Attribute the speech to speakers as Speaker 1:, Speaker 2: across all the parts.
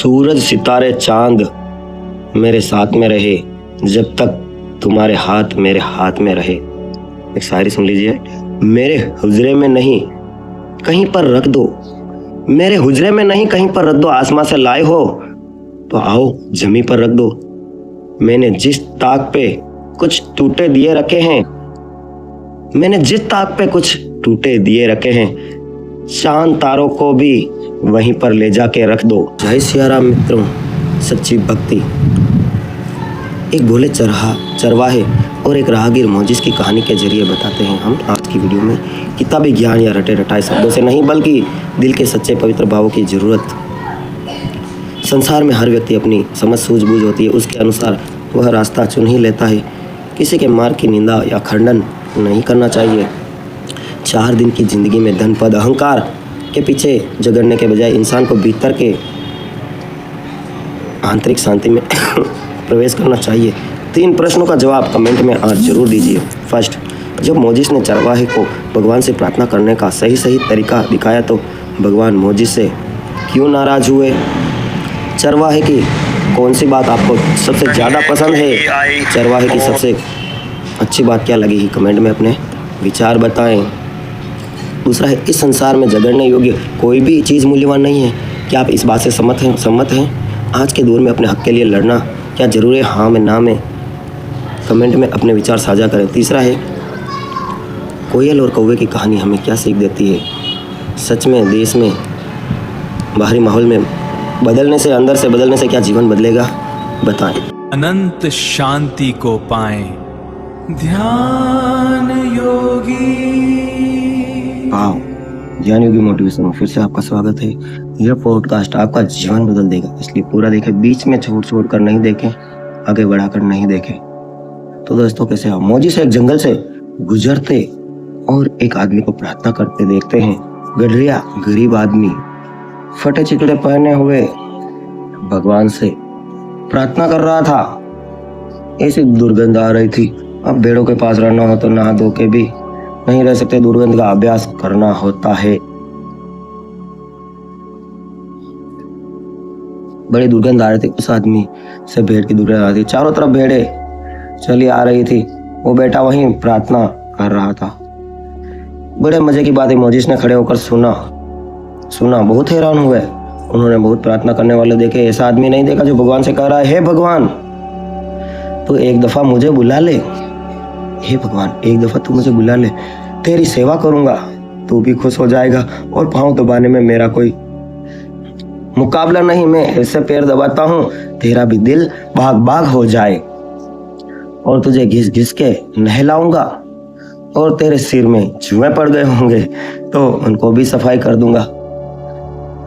Speaker 1: सूरज सितारे चांद मेरे साथ में रहे, जब तक तुम्हारे हाथ मेरे हाथ में रहे। एक शायरी सुन लीजिए। मेरे हुजरे में नहीं कहीं पर रख दो, मेरे हुजरे में नहीं कहीं पर रख दो, आसमां से लाए हो तो आओ जमी पर रख दो। मैंने जिस ताक पे कुछ टूटे दिए रखे हैं, मैंने जिस ताक पे कुछ टूटे दिए रखे हैं, चांद तारों को भी वहीं पर ले जाके रख दो। जय सिया राम मित्रों, सच्ची भक्ति। एक भोले चरवाहे और एक राहगीर मोजिस की कहानी के जरिए बताते हैं हम आज की वीडियो में। किताबी ज्ञान या रटे रटाए शब्दों से नहीं, बल्कि दिल के सच्चे पवित्र भावों की जरूरत। संसार में हर व्यक्ति अपनी समझ सूझबूझ होती है, उसके अनुसार वह रास्ता चुन ही लेता है। किसी के मार्ग की निंदा या खंडन नहीं करना चाहिए। 4 दिन की जिंदगी में धन पद अहंकार के पीछे झगड़ने के बजाय इंसान को भीतर के आंतरिक शांति में प्रवेश करना चाहिए। 3 प्रश्नों का जवाब कमेंट में आज जरूर दीजिए। फर्स्ट, जब मोजिस ने चरवाहे को भगवान से प्रार्थना करने का सही तरीका दिखाया तो भगवान मोजिस से क्यों नाराज हुए? चरवाहे की कौन सी बात आपको सबसे ज़्यादा पसंद है? चरवाहे की सबसे अच्छी बात क्या लगी ही कमेंट में अपने विचार बताएं। दूसरा है, इस संसार में झगड़ने योग्य कोई भी चीज़ मूल्यवान नहीं है। क्या आप इस बात से सम्मत हैं? आज के दौर में अपने हक के लिए लड़ना क्या जरूरी है? हाँ में ना में कमेंट में अपने विचार साझा करें। तीसरा है, कोयल और कौवे की कहानी हमें क्या सीख देती है? सच में देश में बाहरी माहौल में बदलने से, अंदर से बदलने से क्या जीवन बदलेगा? बताएं।
Speaker 2: अनंत शांति को पाएं ध्यान योगी।
Speaker 1: वाह, ज्ञान योगी मोटिवेशन में फिर से आपका स्वागत है। यह पॉडकास्ट आपका जीवन बदल देगा, इसलिए पूरा देखें, बीच में छोड़ कर नहीं देखें, आगे बढ़ाकर नहीं देखें। तो दोस्तों, कैसे हो? मोजिस एक जंगल से गुजरते और एक आदमी को प्रार्थना करते देखते हैं। गडरिया गरीब आदमी फटे चिकड़े पहने हुए भगवान से प्रार्थना कर रहा था। ऐसी दुर्गंध आ रही थी। अब भेड़ों के पास रहना हो तो नहा धो के भी नहीं रह सकते, दुर्गंध का अभ्यास करना होता है। बड़ी दुर्गंध आ रही थी उस आदमी से, भेड़ की दुर्गंध आ रही थी। चारों तरफ भेड़ें चली आ रही थी। वो बेटा वहीं प्रार्थना कर रहा था। बड़े मजे की बात है, मोजिस ने खड़े होकर सुना, बहुत हैरान हुए। उन्होंने बहुत प्रार्थना करने वाले देखे, ऐसा आदमी नहीं देखा जो भगवान से कह रहा है, हे भगवान तू एक दफा मुझे बुला ले, हे भगवान एक दफा तू मुझे बुला ले, तेरी सेवा करूंगा, तू भी खुश हो जाएगा और पाँव दबाने में मेरा कोई मुकाबला नहीं। मैं ऐसे पैर दबाता हूँ तेरा भी दिल भाग भाग हो जाए, और तुझे घिस घिस के नहलाऊंगा, और तेरे सिर में जुएं पड़ गए होंगे तो उनको भी सफाई कर दूंगा।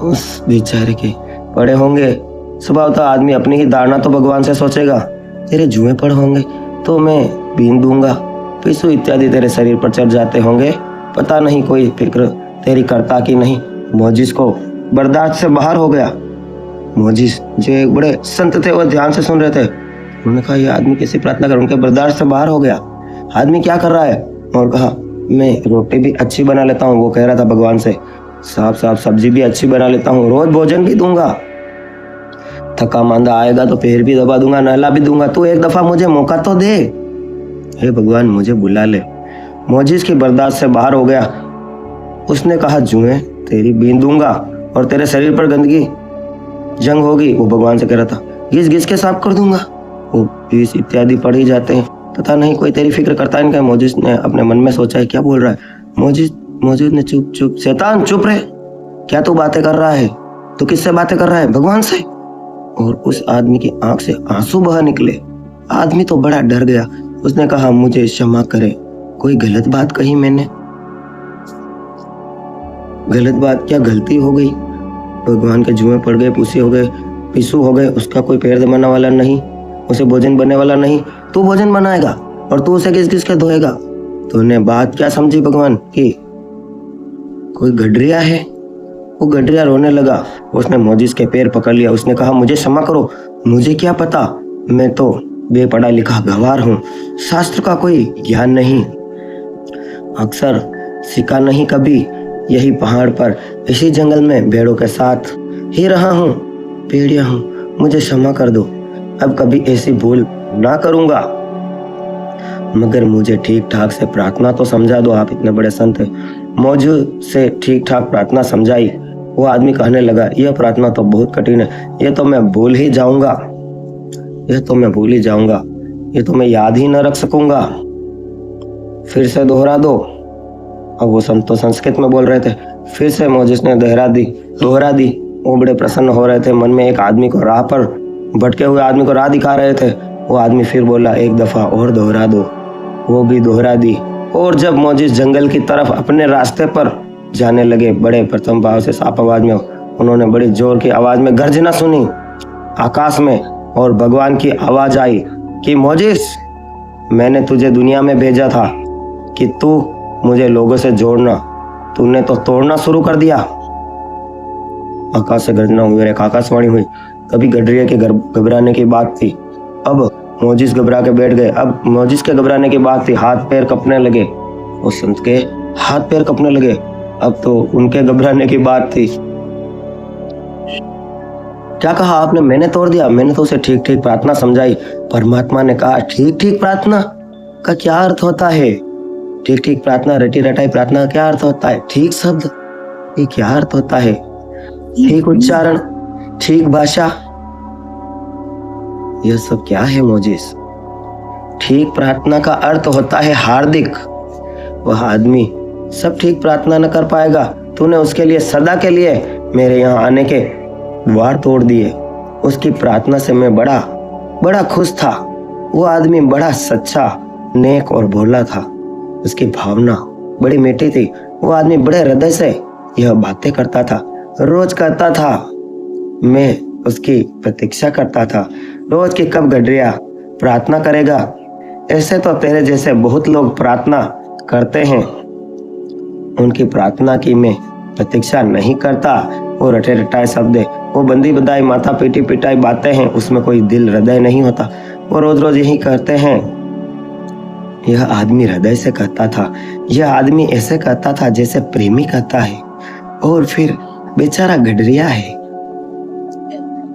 Speaker 1: उस बेचारे के पड़े होंगे। स्वभावतः आदमी अपनी ही धारणा तो भगवान से सोचेगा। तेरे जुएं पड़ होंगे तो मैं बीन दूंगा, पिसू इत्यादि तेरे शरीर पर चढ़ जाते होंगे, पता नहीं कोई फिक्र तेरी करता कि नहीं। मोजिस को बर्दाश्त से बाहर हो गया। मोजिस जो एक बड़े संत थे, वह ध्यान से सुन रहे थे। उन्होंने कहा, यह आदमी कैसी प्रार्थना कर, उनके बर्दाश्त से बाहर हो गया। आदमी क्या कर रहा है? और कहा, मैं रोटी भी अच्छी बना लेता हूँ। वो कह रहा था भगवान से, साफ सब्जी भी अच्छी बना लेता हूँ, रोज भोजन भी दूंगा, थका मांदा आएगा तो पैर भी दबा दूंगा, नहला भी दूंगा, तू एक दफा मुझे मौका तो दे, हे भगवान मुझे बुला ले। मोजिस की बर्दाश्त से बाहर हो गया। उसने कहा, जुएं तेरी बीन दूंगा और तेरे शरीर पर गंदगी जंग होगी। वो भगवान से कह रहा था, घिस घिस के साफ कर दूंगा। वो बीस इत्यादि पड़ ही जाते हैं, पता नहीं कोई तेरी फिक्र करता है इनका। मोजिस ने अपने मन में सोचा है, क्या बोल रहा है? मोजिस ने चुप शैतान चुप रहे, क्या तू बातें कर रहा है? तू किससे बातें कर रहा है? भगवान से। और उस आदमी की आंख से आंसू बह निकले। आदमी तो बड़ा डर गया। उसने कहा, मुझे क्षमा करे, कोई गलत बात कही मैंने? गलत बात क्या, गलती हो गई? भगवान के जुएं पड़ गए, पुसी हो गए, पिसू हो गए, उसका कोई पैर दबाने वाला नहीं, उसे भोजन बनने वाला नहीं, तू भोजन बनाएगा और तू उसे किस के धोएगा? तूने बात क्या समझी भगवान की? कोई गडरिया है? वो गडरिया रोने लगा। उसने मोजिस के पैर पकड़ लिया। उसने कहा, मुझे क्षमा करो, मुझे क्या पता, मैं तो बेपढ़ा लिखा गंवार हूँ, शास्त्र का कोई ज्ञान नहीं, अक्सर सीखा नहीं कभी, यही पहाड़ पर इसी जंगल में भेड़ों के साथ ही रहा हूँ। भेड़िया हूँ, मुझे क्षमा कर दो, अब कभी ऐसी भूल ना करूंगा। मगर मुझे ठीक ठाक से प्रार्थना तो समझा दो, आप इतने बड़े संत हैं। मौजू से ठीक ठाक प्रार्थना समझाई। वो आदमी कहने लगा, यह प्रार्थना तो बहुत कठिन है, ये तो मैं भूल ही जाऊंगा, ये तो मैं याद ही न रख सकूंगा, फिर से दोहरा दो। अब वो संत तो संस्कृत में बोल रहे थे, फिर से मौजिस ने दोहरा दी। वो बड़े प्रसन्न हो रहे थे, मन में एक आदमी को राह पर भटके हुए आदमी को राह दिखा रहे थे। वो आदमी फिर बोला, एक दफा और दोहरा दो। वो भी दोहरा दी। और जब मौजिस जंगल की तरफ अपने रास्ते पर जाने लगे, बड़े प्रथम भाव से साफ आवाज में उन्होंने बड़ी जोर की आवाज में गर्जना सुनी आकाश में, और भगवान की आवाज आई कि मौजिस, मैंने तुझे दुनिया में भेजा था कि तू मुझे लोगों से जोड़ना, तूने तो तोड़ना शुरू कर दिया। आकाश से गर्जना हुई और एक आकाशवाणी हुई। कभी गडरिया के घबराने की बात थी, अब मौजिस घबरा के बैठ गए। अब मौजिस के घबराने की बात थी, हाथ पैर कपने लगे। उस संत के हाथ पैर कपने लगे, अब तो उनके घबराने की बात थी। क्या कहा आपने? मैंने तोड़ दिया? मैंने तो उसे ठीक ठीक प्रार्थना समझाई। परमात्मा ने कहा, ठीक ठीक प्रार्थना का क्या अर्थ होता है? ठीक ठीक प्रार्थना, रटी रटाई प्रार्थना का क्या अर्थ होता है? ठीक शब्द, ये क्या अर्थ होता है? ठीक उच्चारण, ठीक भाषा, यह सब क्या है मौजिस? ठीक प्रार्थना का अर्थ होता है हार्दिक। वह आदमी सब ठीक प्रार्थना न कर पाएगा, तूने उसके लिए सदा के लिए मेरे यहाँ आने के द्वार तोड़ दिए। उसकी प्रार्थना से मैं बड़ा खुश था। वो आदमी बड़ा सच्चा, नेक और भोला था। उसकी भावना बड़ी मीठी थी। वो आदमी बड़े हृदय से यह बातें करता था, रोज करता था। मैं उसकी प्रतीक्षा करता था रोज कि कब गडरिया प्रार्थना करेगा। ऐसे तो तेरे जैसे बहुत लोग प्रार्थना करते हैं, उनकी प्रार्थना की मैं प्रतीक्षा नहीं करता। वो रटे रटाए शब्द, वो बंदी बदाई, माथा पीटी पिटाई बातें हैं, उसमें कोई दिल हृदय नहीं होता। वो रोज रोज यही करते हैं। यह आदमी हृदय से कहता था, यह आदमी ऐसे कहता था जैसे प्रेमी कहता है। और फिर बेचारा गडरिया है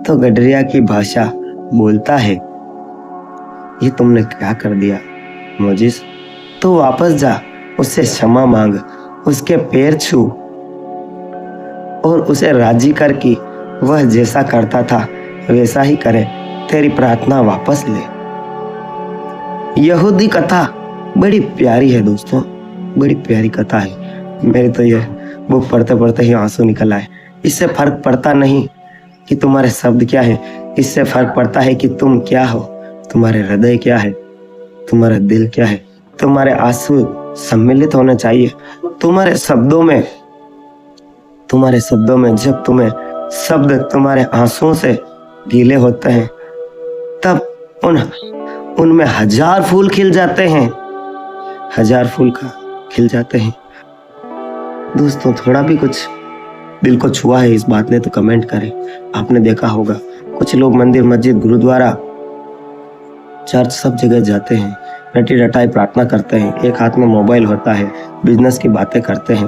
Speaker 1: तो गडरिया की भाषा बोलता है। ये तुमने क्या कर दिया मौजिस? तो वापस जा, उससे क्षमा मांग, उसके पैर छू और उसे राजी कर कि वह जैसा करता था वैसा ही करे। तेरी प्रार्थना वापस ले। यहूदी कथा बड़ी प्यारी है दोस्तों, बड़ी प्यारी कथा है। मेरे तो यह बुक पढ़ते पढ़ते ही आंसू निकल आए। इससे फर्क पड़ता नहीं कि तुम्हारे शब्द क्या है, इससे फर्क पड़ता है कि तुम क्या हो, तुम्हारे हृदय क्या है, तुम्हारा दिल क्या है। तुम्हारे आंसू सम्मिलित होने चाहिए तुम्हारे शब्दों में। जब तुम्हें शब्द तुम्हारे आंसुओं से गीले होते हैं, तब उनमें हजार फूल खिल जाते हैं, हजार फूल खिल जाते हैं। दोस्तों, थोड़ा भी कुछ दिल को छुआ है इस बात ने तो कमेंट करें। आपने देखा होगा कुछ लोग मंदिर, मस्जिद, गुरुद्वारा, चर्च सब जगह जाते हैं, रटी रटाई प्रार्थना करते हैं, एक हाथ में मोबाइल होता है, बिजनेस की बातें करते हैं।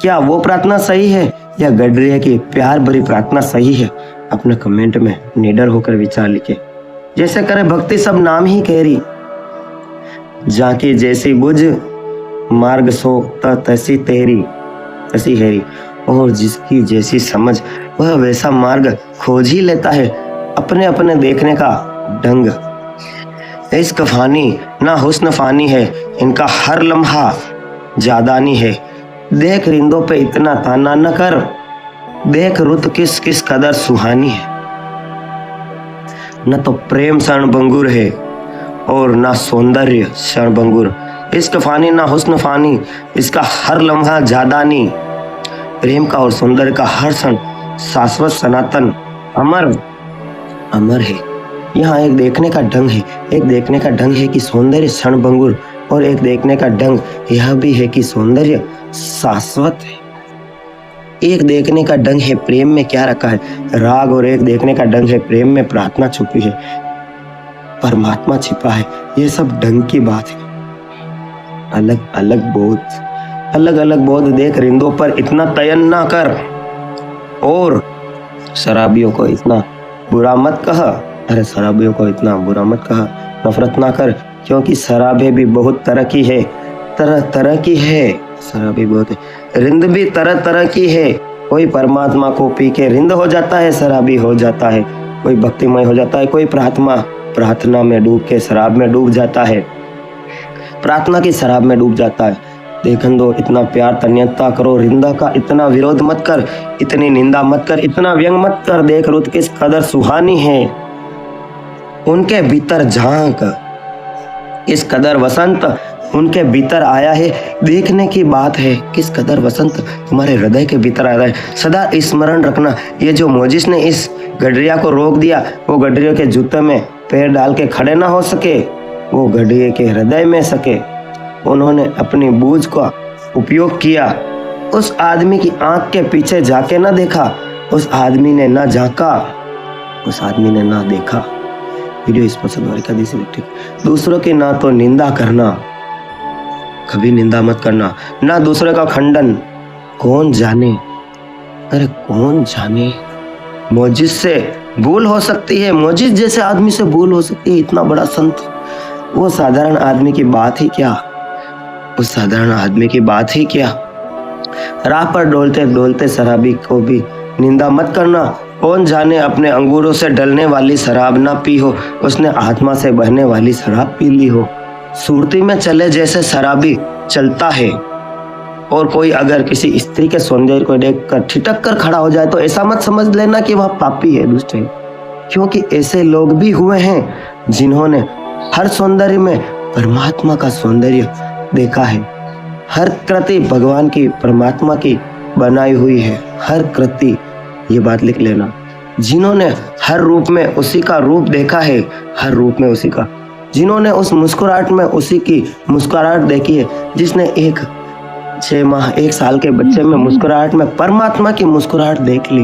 Speaker 1: क्या वो प्रार्थना सही है या गडरिया की प्यार भरी प्रार्थना सही है? अपने कमेंट में निडर होकर विचार लिखे। जैसे करे भक्ति सब नाम ही कहरी, जाकी जैसी बुझ मार्ग सो तैसी तेरी तैसी हेरी। और जिसकी जैसी समझ वह वैसा मार्ग खोज ही लेता है। अपने अपने देखने का ढंग, इश्क फानी ना हुस्न फानी है, इनका हर लम्हा जादानी है। देख रिंदों पे इतना ताना न कर, देख रुत किस किस कदर सुहानी है। न तो प्रेम क्षणभंगुर है और ना सौंदर्य क्षणभंगुर। इश्क फानी ना हुस्न फानी, इसका हर लम्हा जादानी। प्रेम का और सौंदर्य का हर क्षण शाश्वत, सनातन, अमर है। यहाँ एक देखने का ढंग है, एक देखने का ढंग है कि सौंदर्य क्षणभंगुर, और एक देखने का ढंग यह भी है कि सौंदर्य शाश्वत है। एक देखने का ढंग है प्रेम में क्या रखा है राग, और एक देखने का ढंग है प्रेम में प्रार्थना छुपी है, परमात्मा छिपा है। ये सब ढंग की बात है। अलग अलग बोध देख रिंदों पर इतना तयन ना कर, और शराबियों को इतना बुरा मत कह, अरे शराबियों को इतना बुरा मत कह, नफरत ना कर, क्योंकि शराबे भी बहुत तरह की है, तरह तरह की है, शराबी बहुत है, रिंद भी तरह तरह की है। कोई परमात्मा को पी के रिंद हो जाता है, शराबी हो जाता है, कोई भक्तिमय हो जाता है, कोई प्रार्थना में डूब के शराब में डूब जाता है, प्रार्थना की शराब में डूब जाता है। देखन दो, इतना प्यार तन्यता करो, रिंदा का इतना विरोध मत कर, इतनी निंदा मत कर, इतना व्यंग मत कर। देख रुत किस कदर सुहानी है, उनके भीतर झांक, इस कदर वसंत उनके भीतर आया है, देखने की बात है। किस कदर वसंत तुम्हारे हृदय के भीतर आया है। सदा स्मरण रखना, ये जो मोजिस ने इस गडरिया को रोक दिया, वो गडरियों के जूते में पैर डाल के खड़े ना हो सके, वो गडरिये के हृदय में सके। उन्होंने अपनी बूझ का उपयोग किया, उस आदमी की आंख के पीछे जाके ना देखा, उस आदमी ने ना झांका, उस आदमी ने ना देखा। Video sponsor Dwarika the electric. दूसरों की ना तो निंदा करना, कभी निंदा मत करना, ना दूसरे का खंडन। कौन जाने, अरे कौन जाने, मोजिस से भूल हो सकती है, मोजिस जैसे आदमी से भूल हो सकती है, इतना बड़ा संत। वो साधारण आदमी की बात ही क्या, उस साधारण आदमी की बात ही क्या। राह पर डोलते डोलते शराबी को भी निंदा मत करना। कौन जाने अपने अंगूरों से डलने वाली शराब ना पी हो, उसने आत्मा से बहने वाली शराब पी ली हो। सुरती में चले जैसे शराबी चलता है, और कोई अगर किसी स्त्री के सौंदर्य को देखकर ठिठक कर खड़ा हो जाए तो ऐसा मत समझ लेना कि वह पापी है, दुष्ट है, क्योंकि ऐसे लोग भी हुए हैं जिन्होंने हर सौंदर्य में परमात्मा का सौंदर्य देखा है। हर कृति भगवान की, परमात्मा की बनाई हुई है, हर कृति, ये बात लिख लेना। जिन्होंने हर रूप में उसी का रूप देखा है, हर रूप में उसी का, जिन्होंने उस मुस्कुराहट में उसी की मुस्कुराहट देखी है, जिसने एक 6 माह 1 साल के बच्चे में मुस्कुराहट में परमात्मा की मुस्कुराहट देख ली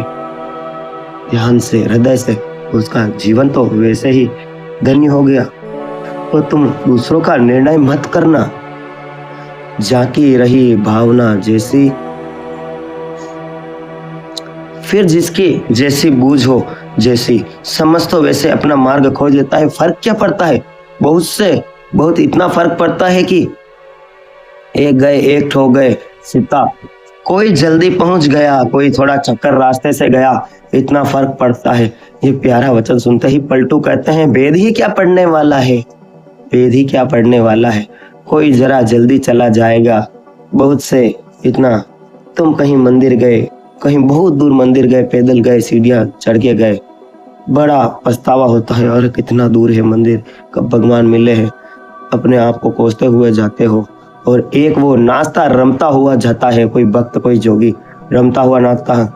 Speaker 1: ध्यान से, हृदय से, उसका जीवन तो वैसे ही धन्य हो गया। तो तुम दूसरों का निर्णय मत करना, जाकी रही भावना जैसी, फिर जिसकी जैसी बूझ हो, जैसी समझ तो वैसे अपना मार्ग खोज लेता है। फर्क क्या पड़ता है, बहुत से बहुत इतना फर्क पड़ता है कि एक गए एक ठो गए सीता, कोई जल्दी पहुंच गया, कोई थोड़ा चक्कर रास्ते से गया, इतना फर्क पड़ता है। ये प्यारा वचन सुनते ही पलटू कहते हैं, वेद ही क्या पढ़ने वाला है, वेद ही क्या पढ़ने वाला है, कोई जरा जल्दी चला जाएगा। बहुत से इतना, तुम कहीं मंदिर गए, कहीं बहुत दूर मंदिर गए, पैदल गए, सीढ़ियां चढ़ के गए, बड़ा पछतावा होता है, और कितना दूर है मंदिर, कब भगवान मिले हैं, अपने आप को कोसते हुए जाते हो। और एक वो नाचता रमता हुआ जाता है, कोई भक्त कोई जोगी रमता हुआ नाचता है,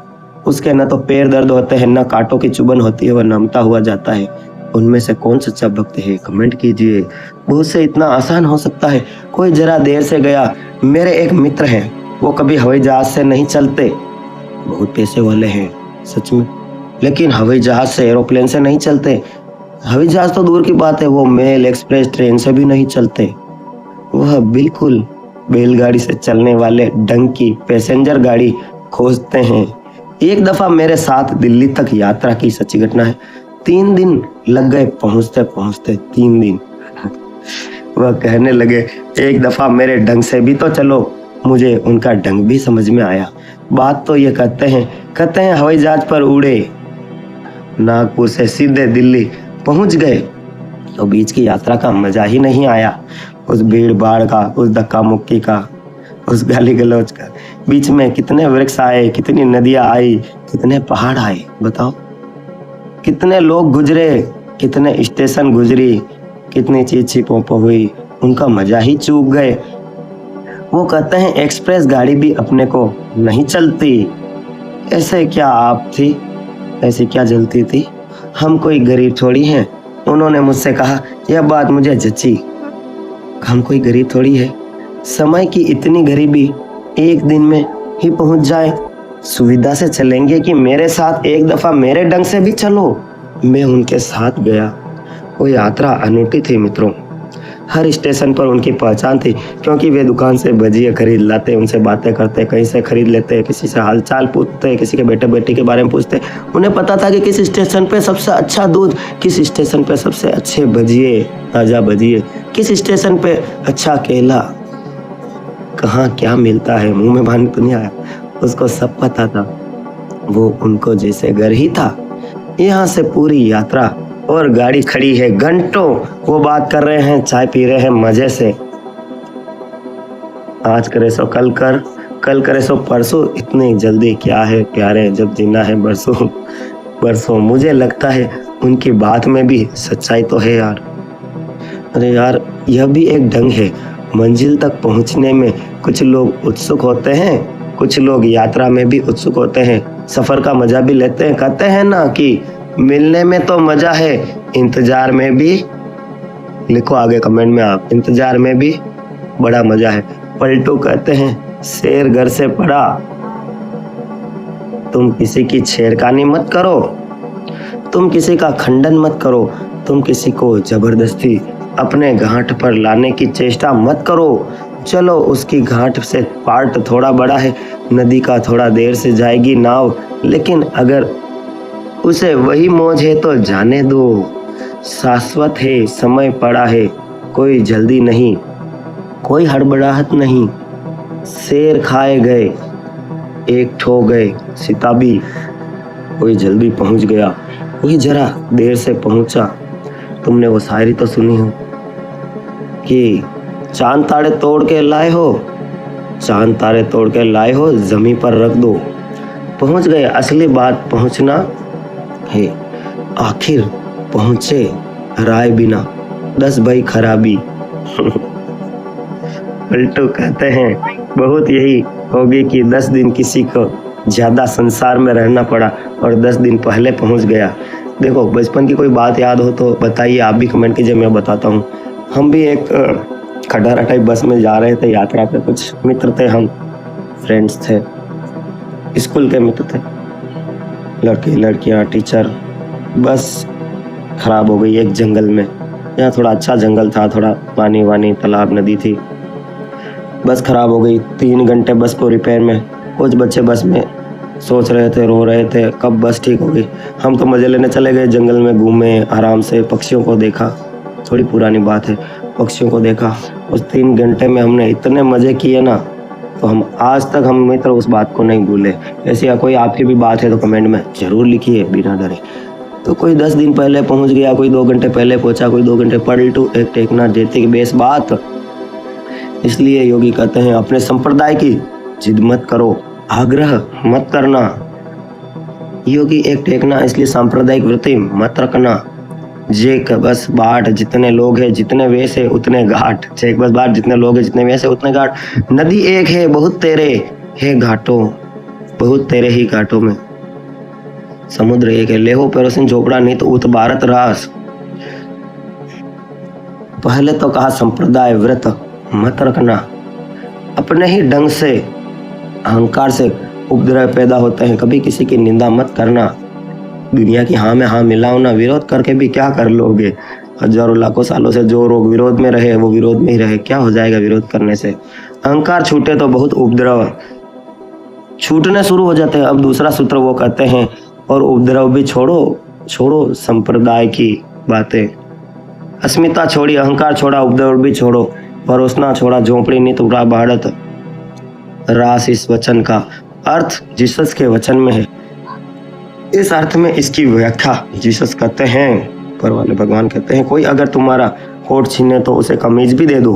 Speaker 1: उसके न तो पैर दर्द होते हैं, न कांटों की चुभन होती है, वह नमता हुआ जाता है। उनमें से कौन सच्चा भक्त है, कमेंट कीजिए। बहुत से इतना आसान हो सकता है, कोई जरा देर से गया। मेरे एक मित्र हैं, वो कभी हवाई जहाज से नहीं चलते, बहुत पैसे वाले हैं सच में, लेकिन हवाई जहाज से, एरोप्लेन से नहीं चलते। हवाई जहाज तो दूर की बात है, वो मेल एक्सप्रेस ट्रेन से भी नहीं चलते। वह बिल्कुल बैलगाड़ी से चलने वाले ढंग की पैसेंजर गाड़ी खोजते हैं। एक दफा मेरे साथ दिल्ली तक यात्रा की सच्ची घटना है। 3 दिन लग गए पहुंचते पहुंचते, 3 दिन। वह कहने लगे, एक दफा मेरे ढंग से भी तो चलो। मुझे उनका ढंग भी समझ में आया। बात तो ये कहते हैं हवाई जहाज पर उड़े, नागपुर से सीधे दिल्ली पहुंच गए, तो बीच की यात्रा का मजा ही नहीं आया। उस भीड़ भाड़ का, उस धक्का मुक्की का, उस गाली गलौज का, बीच में कितने वृक्ष आए, कितनी नदियां आई, कितने पहाड़ आए, बताओ कितने लोग गुजरे, कितने स्टेशन गुजरी, कितनी चीची पोपो हुई, उनका मजा ही चूक गए। वो कहते हैं एक्सप्रेस गाड़ी भी अपने को नहीं चलती। ऐसे क्या आप थी, ऐसी क्या जलती थी, हम कोई गरीब थोड़ी हैं। उन्होंने मुझसे कहा, यह बात मुझे जची, हम कोई गरीब थोड़ी है, समय की इतनी गरीबी एक दिन में ही पहुंच जाए। सुविधा से चलेंगे कि मेरे साथ एक दफा मेरे ढंग से भी चलो। मैं उनके साथ गया। वो यात्रा अनूठी थी मित्रों। हर स्टेशन पर उनकी पहचान थी, क्योंकि वे दुकान से भजिए खरीद लाते, उनसे बातें करते, कहीं से खरीद लेते, किसी से हालचाल पूछते, किसी के बेटे बेटी के बारे में पूछते। उन्हें पता था कि किस स्टेशन पे सबसे अच्छा दूध, किस स्टेशन पे सबसे अच्छे भजिए, ताज़ा भजिए, किस स्टेशन पे अच्छा केला, कहाँ क्या मिलता है, मुंह में पानी तो नहीं आया। उसको सब पता था। वो उनको जैसे घर ही था। यहाँ से पूरी यात्रा और गाड़ी खड़ी है घंटों, वो बात कर रहे हैं, चाय पी रहे हैं मजे से। आज करे सो कल कर, कल करे सो परसों, इतनी जल्दी क्या है प्यारे, जब जीना है बरसों बरसों। मुझे लगता है उनकी बात में भी सच्चाई तो है यार। अरे यार, यह भी एक ढंग है मंजिल तक पहुंचने में। कुछ लोग उत्सुक होते हैं, कुछ लोग यात्रा में भी उत्सुक होते हैं, सफर का मजा भी लेते हैं। कहते हैं ना कि मिलने में तो मजा है, इंतजार में भी, लिखो आगे कमेंट में आप, इंतजार में भी बड़ा मजा है। पलटू कहते हैं शेर घर से पड़ा, तुम किसी की छेड़खानी मत करो, तुम किसी का खंडन मत करो, तुम किसी को जबरदस्ती अपने घाट पर लाने की चेष्टा मत करो। चलो, उसकी घाट से पार्ट थोड़ा बड़ा है, नदी का थोड़ा देर से जाएगी नाव, लेकिन अगर उसे वही मौज है तो जाने दो। शाश्वत है, समय पड़ा है, कोई जल्दी नहीं, कोई हड़बड़ाहट नहीं। शेर खाए गए, एक ठो गए सिताबी, कोई जल्दी पहुंच गया, कोई जरा देर से पहुंचा। तुमने वो शायरी तो सुनी हो कि चांद तारे तोड़ के लाए हो, चांद तारे तोड़ के लाए हो, जमीन पर रख दो, पहुंच गए। असली बात पहुंचना है, आखिर पहुंचे राय बिना, 10 भाई खराबी। पलटू कहते हैं बहुत यही होगी कि 10 दिन किसी को ज्यादा संसार में रहना पड़ा और 10 दिन पहले पहुंच गया। देखो, बचपन की कोई बात याद हो तो बताइए, आप भी कमेंट कीजिए, मैं बताता हूँ। हम भी एक खटारा टाइप बस में जा रहे थे यात्रा पे, कुछ मित्र थे, हम फ्रेंड्स थे, स्कूल के मित्र थे, लड़के लड़कियां टीचर। बस खराब हो गई एक जंगल में, यहाँ थोड़ा अच्छा जंगल था, थोड़ा पानी वानी तालाब नदी थी। बस खराब हो गई, 3 घंटे बस को रिपेयर में। कुछ बच्चे बस में सोच रहे थे, रो रहे थे कब बस ठीक होगी। हम तो मजे लेने चले गए, जंगल में घूमे आराम से, पक्षियों को देखा, थोड़ी पुरानी बात है, पक्षियों को देखा। उस 3 घंटे में हमने इतने मजे किए ना, तो हम आज तक हम मित्र उस बात को नहीं भूले। ऐसी कोई आपकी भी बात है तो कमेंट में जरूर लिखिए बिना डरे। तो कोई 10 दिन पहले पहुंच गया, कोई 2 घंटे पहले पहुंचा, कोई 2 घंटे। पलटू एक टेकना देती की बेस बात। इसलिए योगी कहते हैं अपने संप्रदाय की जिद मत करो, आग्रह मत करना। योगी एक टेकना, इसलिए सांप्रदायिक वृत्ति मत रखना। जेक बस बाट, जितने लोग हैं जितने वेश है उतने घाट। जेक बस बाट, जितने लोग हैं जितने वेश है उतने घाट। नदी एक है बहुत तेरे है घाटों, बहुत तेरे ही घाटों में। समुद्र एक है, लेहो पेरोसिन झोपड़ा नहीं तो उत भारत रास। पहले तो कहा संप्रदाय व्रत मत रखना। अपने ही ढंग से अहंकार से उपद्रव पैदा होते हैं, कभी किसी की निंदा मत करना। दुनिया की हाँ में हाँ मिलाओ ना, विरोध करके भी क्या कर लोगे। हजारों लाखों सालों से जो लोग विरोध में रहे वो विरोध में ही रहे, क्या हो जाएगा विरोध करने से। अहंकार छूटे तो बहुत उपद्रव छूटने शुरू हो जाते हैं। अब दूसरा सूत्र वो कहते हैं, और उपद्रव भी छोड़ो, छोड़ो संप्रदाय की बातें। अस्मिता छोड़ी, अहंकार छोड़ा, उपद्रव भी छोड़ो, परोसना छोड़ा, झोंपड़ी नहीं टूटा भारत रास। इस वचन का अर्थ जीसस के वचन में है। इस अर्थ में इसकी व्याख्या जीसस कहते हैं, पर वाले भगवान कहते हैं, कोई अगर तुम्हारा कोट छीने तो उसे कमीज भी दे दो,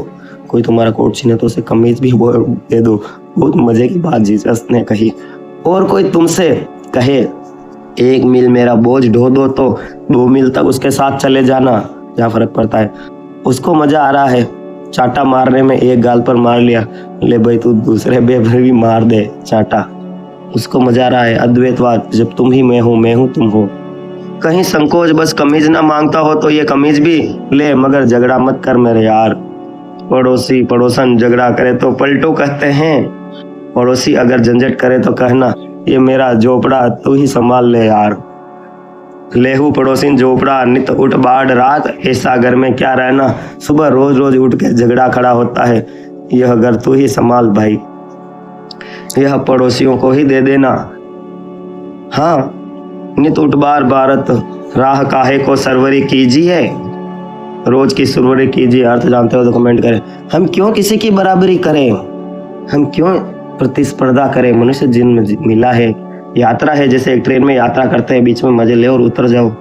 Speaker 1: कोई तुम्हारा कोट छीने तो उसे कमीज भी दे दो। बहुत मजे की बात जीसस ने कही। और कोई तुमसे कहे 1 मील मेरा बोझ ढो दो तो 2 मील तक उसके साथ चले जाना, क्या फर्क पड़ता है। उसको मजा आ रहा है चाटा मारने में, एक गाल पर मार लिया, ले भाई तू दूसरे बेभर भी मार दे चाटा, उसको मजा आ रहा है। अद्वैतवाद, जब तुम ही मैं हूँ तुम हो। कहीं संकोच बस कमीज ना मांगता हो तो ये कमीज भी ले, मगर झगड़ा मत कर मेरे यार। पड़ोसी पड़ोसन झगड़ा करे तो पलटू कहते हैं, पड़ोसी अगर झंझट करे तो कहना ये मेरा झोपड़ा तू ही संभाल ले यार। लेहू पड़ोसिन झोपड़ा नित उठ बाढ़ रात, ऐसा घर में क्या रहना, सुबह रोज रोज उठ के झगड़ा खड़ा होता है। यह घर तू ही संभाल भाई, यह पड़ोसियों को ही दे देना। हाँ, नित उठ बार भारत राह काहे को सरवरी कीजिए, रोज की सुरवरी कीजिए। अर्थ जानते हो तो कमेंट करें। हम क्यों किसी की बराबरी करें, हम क्यों प्रतिस्पर्धा करें। मनुष्य जन्म मिला है, यात्रा है, जैसे एक ट्रेन में यात्रा करते हैं, बीच में मजे ले और उतर जाओ।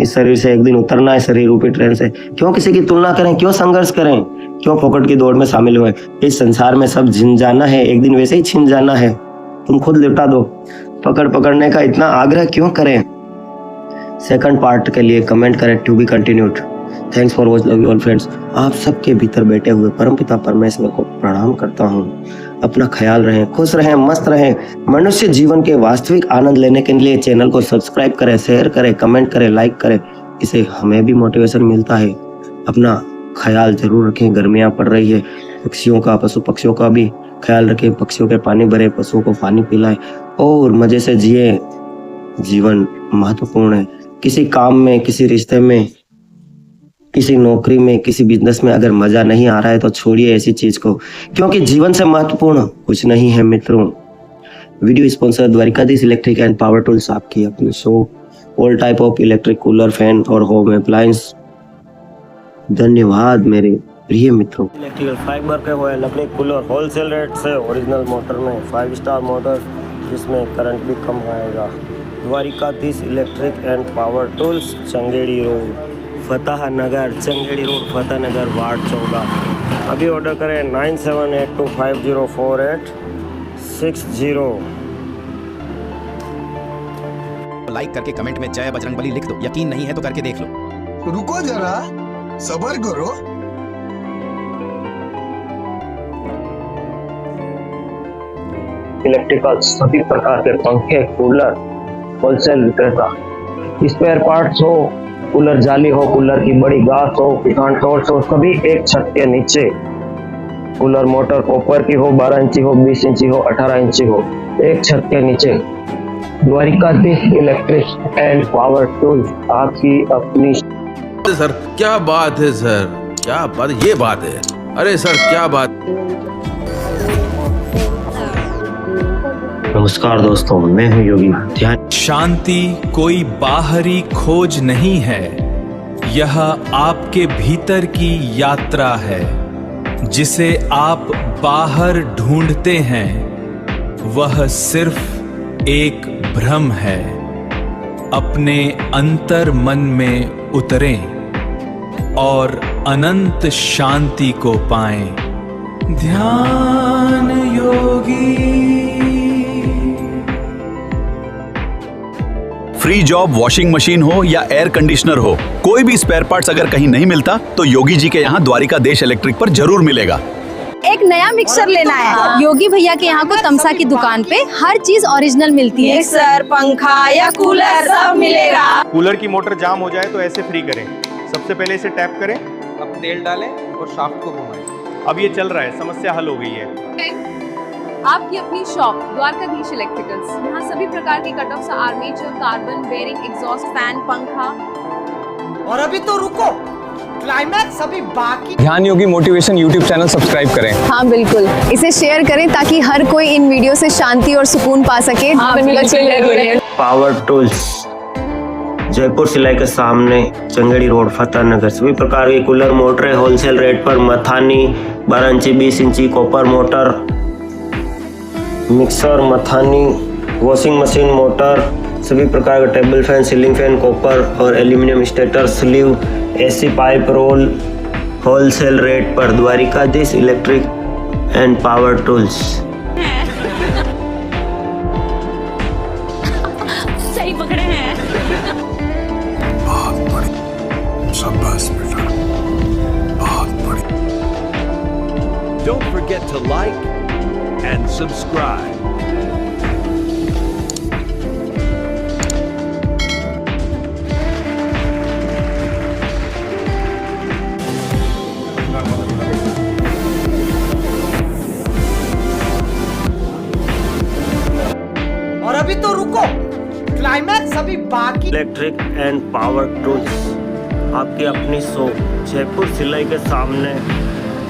Speaker 1: इस शरीर से एक दिन उतरना है, शरीर रूपी ट्रेन से। क्यों किसी की तुलना करें, क्यों संघर्ष करें, क्यों फोकट की दौड़ में शामिल हुए। इस संसार में सब छिन जाना है, एक दिन वैसे ही छिन जाना है। तुम खुद लिपटा दो, पकड़ने का इतना आग्रह क्यों करें। सेकंड पार्ट के लिए कमेंट करें to be continued. Thanks for watch, love you all friends. आप सबके भीतर बैठे हुए परमपिता परमेश्वर को प्रणाम करता हूँ। अपना ख्याल रहें, खुश रहें, मस्त रहें। मनुष्य जीवन के वास्तविक आनंद लेने के लिए चैनल को सब्सक्राइब करें, शेयर करें, कमेंट करें, लाइक करें। इससे हमें भी मोटिवेशन मिलता है। अपना ख्याल जरूर रखें, गर्मियाँ पड़ रही है, पक्षियों का, पशु पक्षियों का भी ख्याल रखें। पक्षियों के पानी भरे, पशुओं को पानी पिलाएं और मजे से जिए। जीवन महत्वपूर्ण है। किसी काम में, किसी रिश्ते में, किसी नौकरी में, किसी बिजनेस में अगर मजा नहीं आ रहा है तो छोड़िए ऐसी चीज को, क्योंकि जीवन से महत्वपूर्ण कुछ नहीं है मित्रों। Video sponsor Dwarkadhish electric and power tools, आपकी अपनी shop, all type of electric cooler, fan और होम अप्लायंस। धन्यवाद मेरे प्रिय मित्रों। इलेक्ट्रिकल फाइबर के हुए लकड़ी कूलर होलसेल रेट से, ओरिजिनल मोटर में 5 स्टार मोटर, जिसमें करंट भी कम आएगा। Dwarkadhish electric and power tools, Changedi road, Fateh Nagar, Changedi road, Fateh Nagar, ward 14। अभी ऑर्डर करें 9782504860।
Speaker 3: लाइक करके कमेंट में जय बजरंगबली लिख दो। यकीन नहीं है तो करके देख लो।
Speaker 4: रुको जरा, सब्र करो।
Speaker 1: इलेक्ट्रिकल सभी प्रकार के पंखे, कूलर, होलसेल विक्रेता। स्पेयर पार्ट्स हो, कूलर जाली हो, कूलर की बड़ी गास हो, पिकान टॉर्च हो, सभी एक छत के नीचे। कूलर मोटर कॉपर की हो, 12 इंची हो, 20 इंची हो, 18 इंची हो, एक छत के नीचे। Dwarkadhish electric and power tools, आपकी अपनी।
Speaker 5: सर क्या बात है सर, क्या बात, ये बात है। अरे सर क्या बात।
Speaker 1: नमस्कार दोस्तों, मैं हूं योगी ध्यान।
Speaker 2: शांति कोई बाहरी खोज नहीं है, यह आपके भीतर की यात्रा है। जिसे आप बाहर ढूंढते हैं वह सिर्फ एक भ्रम है। अपने अंतर मन में उतरें और अनंत शांति को पाएं। ध्यान योगी।
Speaker 6: फ्री जॉब वॉशिंग मशीन हो या एयर कंडीशनर हो, कोई भी स्पेयर पार्ट्स अगर कहीं नहीं मिलता तो योगी जी के यहाँ द्वारिकाधीश इलेक्ट्रिक पर जरूर मिलेगा।
Speaker 7: एक नया मिक्सर लेना है, योगी भैया के यहाँ को तमसा की दुकान पे हर चीज ओरिजिनल मिलती है।
Speaker 8: मिक्सर, पंखा या कूलर सब मिलेगा।
Speaker 9: कूलर की मोटर जाम हो जाए तो ऐसे फ्री करें। सबसे पहले इसे टैप करें,
Speaker 10: अब तेल डालें और शाफ्ट को घुमाएं।
Speaker 9: अब ये चल रहा है, समस्या हल हो गई है।
Speaker 11: आपकी अपनी शॉप द्वारकाधीश इलेक्ट्रिकल्स, यहाँ सभी प्रकार के cut off, armature, carbon, bearing, exhaust fan, पंखा।
Speaker 8: और अभी तो रुको, क्लाइमैक्स अभी बाकी।
Speaker 10: Dhyan Yogi motivation YouTube channel subscribe करें।
Speaker 7: हाँ बिल्कुल, इसे शेयर करें ताकि हर कोई इन वीडियो से शांति और सुकून पा सके।
Speaker 1: पावर टूल्स, जयपुर सिलाई के सामने, चंगेड़ी रोड, फतेह नगर। सभी प्रकार की कूलर मोटरें होलसेल रेट पर, मथानी 12 इंची, 20 इंची, कॉपर मोटर, मिक्सर, मथानी, वॉशिंग मशीन, मोटर, सभी प्रकार के table fan, ceiling fan, copper और aluminium stator, sleeve, AC pipe, roll, wholesale rate पर। Dwarkadhish electric and power tools.
Speaker 11: सही पकड़े हैं।
Speaker 4: बहुत बड़ी, शाबाश बेटा, बहुत बड़ी।
Speaker 5: Don't forget to like and subscribe.
Speaker 8: और अभी तो रुको, क्लाइमैक्स अभी बाकी।
Speaker 1: इलेक्ट्रिक एंड पावर टूल्स, आपकी अपनी शॉप जयपुर सिलाई के सामने।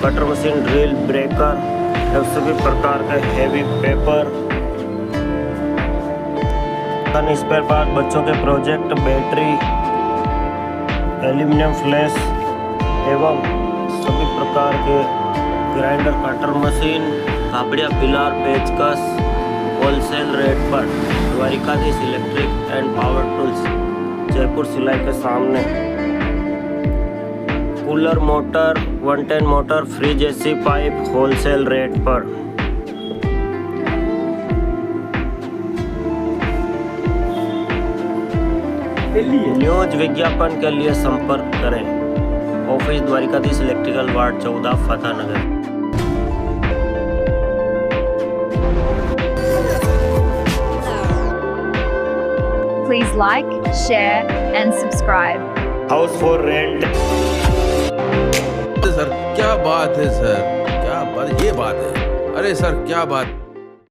Speaker 1: कटर मशीन, ड्रिल, ब्रेकर एवं सभी प्रकार के हेवी पेपर, स्पेयर पार्ट, बच्चों के प्रोजेक्ट, बैटरी, एल्यूमिनियम फ्लैश एवं सभी प्रकार के ग्राइंडर, कटर मशीन, कापड़िया, पिलार, पेचकस होलसेल रेट पर। Dwarkadhish electric and power tools Jaipur सिलाई के सामने। Cooler, motor, 110 motor, fridge, AC, pipe wholesale rate पर। न्यूज विज्ञापन के लिए संपर्क करें। Office Dwarkadhish electrical, ward 14, Fatehnagar.
Speaker 7: Please like, share and subscribe.
Speaker 1: House for rent.
Speaker 5: Sir क्या बात है सर, क्या बात, ये बात है। अरे सर क्या बात।